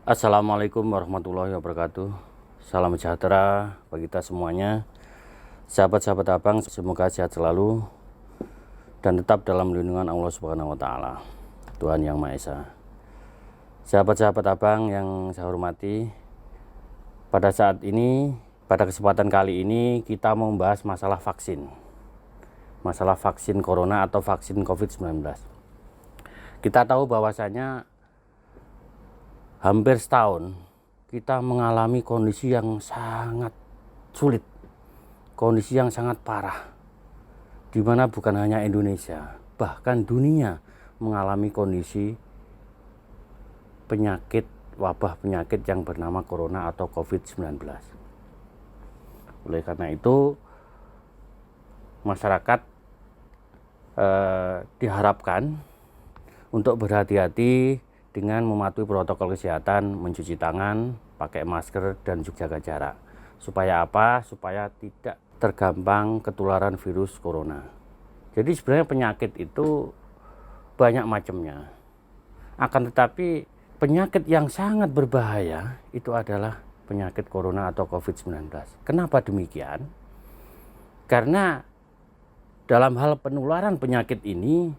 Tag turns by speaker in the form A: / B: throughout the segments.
A: Assalamualaikum warahmatullahi wabarakatuh. Salam sejahtera bagi kita semuanya. Sahabat-sahabat abang, semoga sehat selalu dan tetap dalam lindungan Allah Subhanahu wa Ta'ala, Tuhan Yang Maha Esa. Sahabat-sahabat abang yang saya hormati, pada saat ini, pada kesempatan kali ini kita mau membahas masalah vaksin. Masalah vaksin corona atau vaksin COVID-19. Kita tahu bahwasanya hampir setahun kita mengalami kondisi yang sangat sulit, kondisi yang sangat parah, di mana bukan hanya Indonesia, bahkan dunia mengalami kondisi penyakit, wabah penyakit yang bernama corona atau COVID-19. Oleh karena itu, masyarakat diharapkan untuk berhati-hati dengan mematuhi protokol kesehatan, mencuci tangan, pakai masker, dan juga jaga jarak. Supaya apa? Supaya tidak tergampang ketularan virus corona. Jadi sebenarnya penyakit itu banyak macamnya. Akan tetapi penyakit yang sangat berbahaya itu adalah penyakit corona atau COVID-19. Kenapa demikian? Karena dalam hal penularan penyakit ini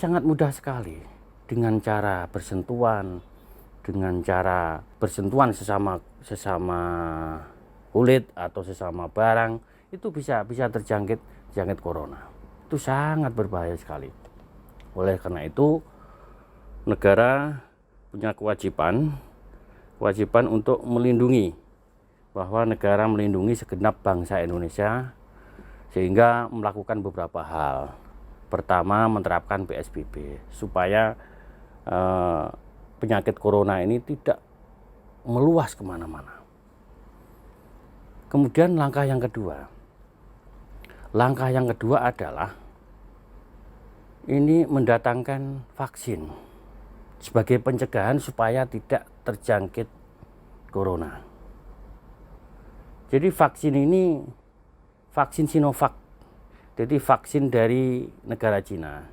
A: sangat mudah sekali. Dengan cara bersentuhan, sesama kulit atau sesama barang, itu bisa terjangkit corona. Itu sangat berbahaya sekali. Oleh karena itu, negara punya kewajiban untuk melindungi, bahwa negara melindungi segenap bangsa Indonesia sehingga melakukan beberapa hal. Pertama, menerapkan PSBB supaya penyakit corona ini tidak meluas kemana-mana. Kemudian langkah yang kedua adalah ini mendatangkan vaksin sebagai pencegahan supaya tidak terjangkit corona. Jadi vaksin ini vaksin Sinovac, jadi vaksin dari negara Cina,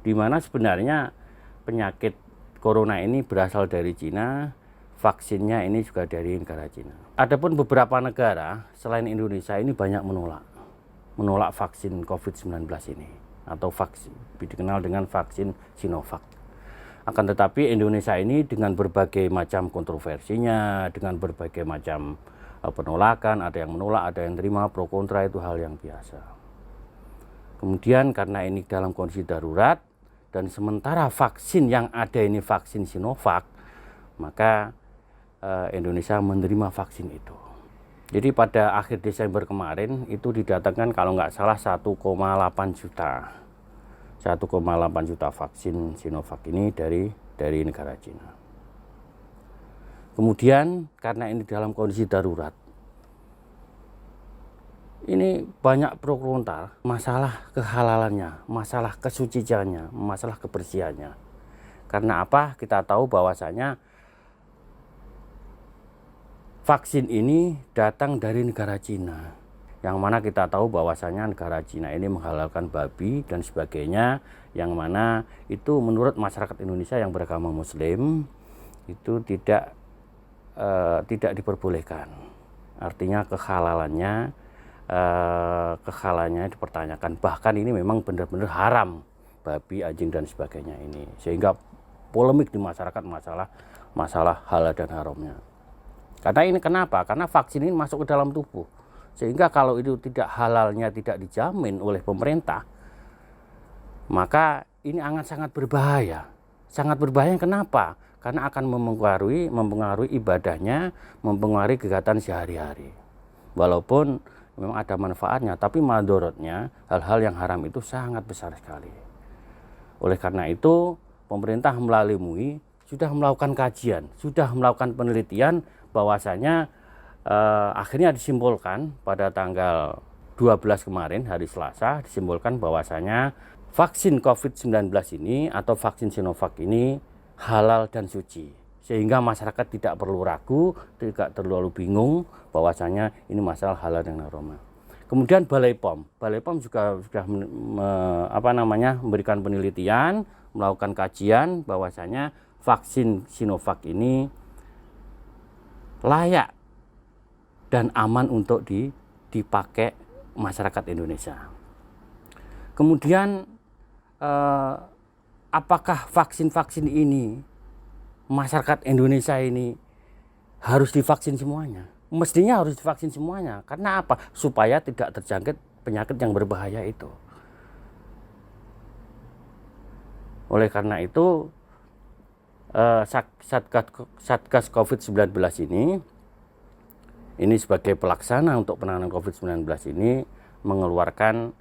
A: di mana sebenarnya penyakit corona ini berasal dari Cina, vaksinnya ini juga dari negara Cina. Adapun beberapa negara selain Indonesia ini banyak menolak vaksin COVID-19 ini, atau vaksin dikenal dengan vaksin Sinovac. Akan tetapi Indonesia ini dengan berbagai macam kontroversinya, dengan berbagai macam penolakan, ada yang menolak, ada yang terima, pro kontra, itu hal yang biasa. Kemudian karena ini dalam kondisi darurat, dan sementara vaksin yang ada ini vaksin Sinovac, maka Indonesia menerima vaksin itu. Jadi pada akhir Desember kemarin itu didatangkan kalau nggak salah 1,8 juta vaksin Sinovac ini dari negara Cina. Kemudian karena ini dalam kondisi darurat, ini banyak pro kontra, masalah kehalalannya, masalah kesuciannya, masalah kebersihannya. Karena apa? Kita tahu bahwasanya vaksin ini datang dari negara Cina, yang mana kita tahu bahwasanya negara Cina ini menghalalkan babi dan sebagainya, yang mana itu menurut masyarakat Indonesia yang beragama Muslim itu tidak diperbolehkan. Artinya kehalalannya dipertanyakan, bahkan ini memang benar-benar haram, babi, anjing dan sebagainya ini, sehingga polemik di masyarakat masalah halal dan haramnya. Karena ini kenapa? Karena vaksin ini masuk ke dalam tubuh, sehingga kalau itu tidak halalnya tidak dijamin oleh pemerintah, maka ini sangat berbahaya. Sangat berbahaya kenapa? Karena akan mempengaruhi ibadahnya, mempengaruhi kegiatan sehari-hari. Walaupun memang ada manfaatnya, tapi madorotnya, hal-hal yang haram itu sangat besar sekali. Oleh karena itu, pemerintah melalui MUI sudah melakukan kajian, sudah melakukan penelitian, bahwasanya akhirnya disimpulkan pada tanggal 12 kemarin, hari Selasa, disimpulkan bahwasanya vaksin COVID-19 ini atau vaksin Sinovac ini halal dan suci, sehingga masyarakat tidak perlu ragu, tidak terlalu bingung bahwasanya ini masalah halal dan haram. Kemudian Balai POM juga sudah memberikan penelitian, melakukan kajian bahwasanya vaksin Sinovac ini layak dan aman untuk dipakai masyarakat Indonesia. Kemudian apakah vaksin-vaksin ini masyarakat Indonesia ini harus divaksin semuanya? Mestinya harus divaksin semuanya. Karena apa? Supaya tidak terjangkit penyakit yang berbahaya itu. Oleh karena itu Satgas COVID-19 ini sebagai pelaksana untuk penanganan COVID-19 ini mengeluarkan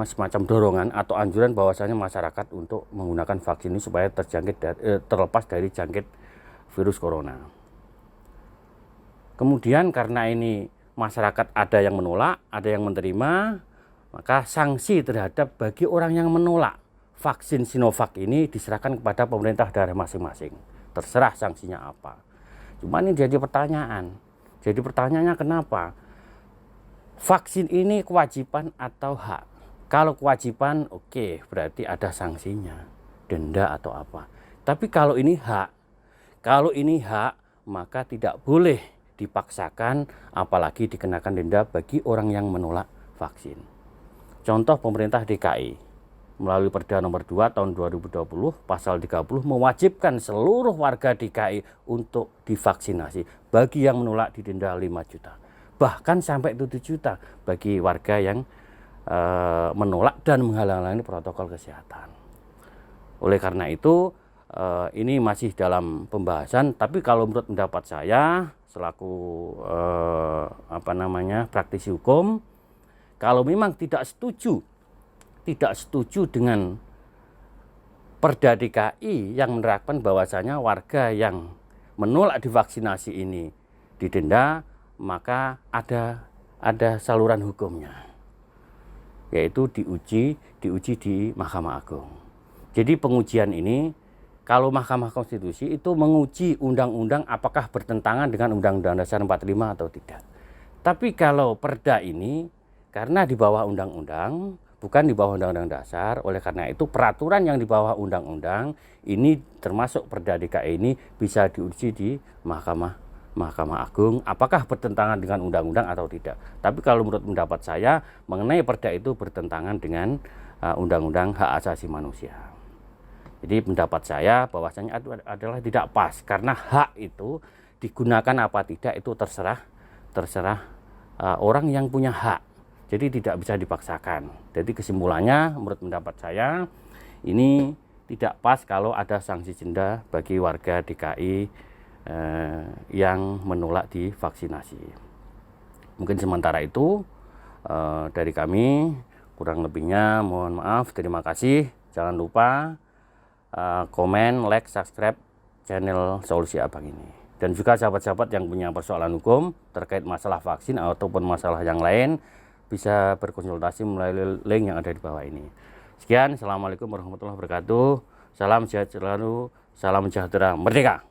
A: semacam dorongan atau anjuran bahwasanya masyarakat untuk menggunakan vaksin ini supaya terlepas dari jangkit virus corona. Kemudian karena ini masyarakat ada yang menolak, ada yang menerima, maka sanksi terhadap bagi orang yang menolak vaksin Sinovac ini diserahkan kepada pemerintah daerah masing-masing. Terserah sanksinya apa. Cuma ini jadi pertanyaan. Jadi pertanyaannya kenapa? Vaksin ini kewajiban atau hak? Kalau kewajiban, oke, berarti ada sanksinya, denda atau apa. Tapi kalau ini hak, maka tidak boleh dipaksakan, apalagi dikenakan denda bagi orang yang menolak vaksin. Contoh pemerintah DKI melalui Perda nomor 2 tahun 2020 pasal 30 mewajibkan seluruh warga DKI untuk divaksinasi. Bagi yang menolak didenda 5 juta. Bahkan sampai 7 juta bagi warga yang menolak dan menghalang-halangi protokol kesehatan. Oleh karena itu ini masih dalam pembahasan, tapi kalau menurut pendapat saya selaku praktisi hukum, kalau memang tidak setuju dengan Perda DKI yang menerapkan bahwasanya warga yang menolak divaksinasi ini didenda, maka ada saluran hukumnya, yaitu diuji di Mahkamah Agung. Jadi pengujian ini, kalau Mahkamah Konstitusi itu menguji undang-undang apakah bertentangan dengan Undang-Undang Dasar 45 atau tidak. Tapi kalau Perda ini karena di bawah undang-undang, bukan di bawah Undang-Undang Dasar, oleh karena itu peraturan yang di bawah undang-undang ini termasuk Perda DKI ini bisa diuji di Mahkamah Agung apakah bertentangan dengan undang-undang atau tidak. Tapi kalau menurut pendapat saya mengenai Perda itu bertentangan dengan Undang-Undang Hak Asasi Manusia. Jadi pendapat saya bahwasanya adalah tidak pas, karena hak itu digunakan apa tidak itu terserah orang yang punya hak. Jadi tidak bisa dipaksakan. Jadi kesimpulannya menurut pendapat saya ini tidak pas kalau ada sanksi denda bagi warga DKI yang menolak divaksinasi. Mungkin sementara itu dari kami, kurang lebihnya mohon maaf, terima kasih. Jangan lupa komen, like, subscribe channel Solusi Abang ini. Dan juga sahabat-sahabat yang punya persoalan hukum terkait masalah vaksin ataupun masalah yang lain bisa berkonsultasi melalui link yang ada di bawah ini. Sekian, assalamualaikum warahmatullahi wabarakatuh. Salam sehat selalu, salam sejahtera, merdeka.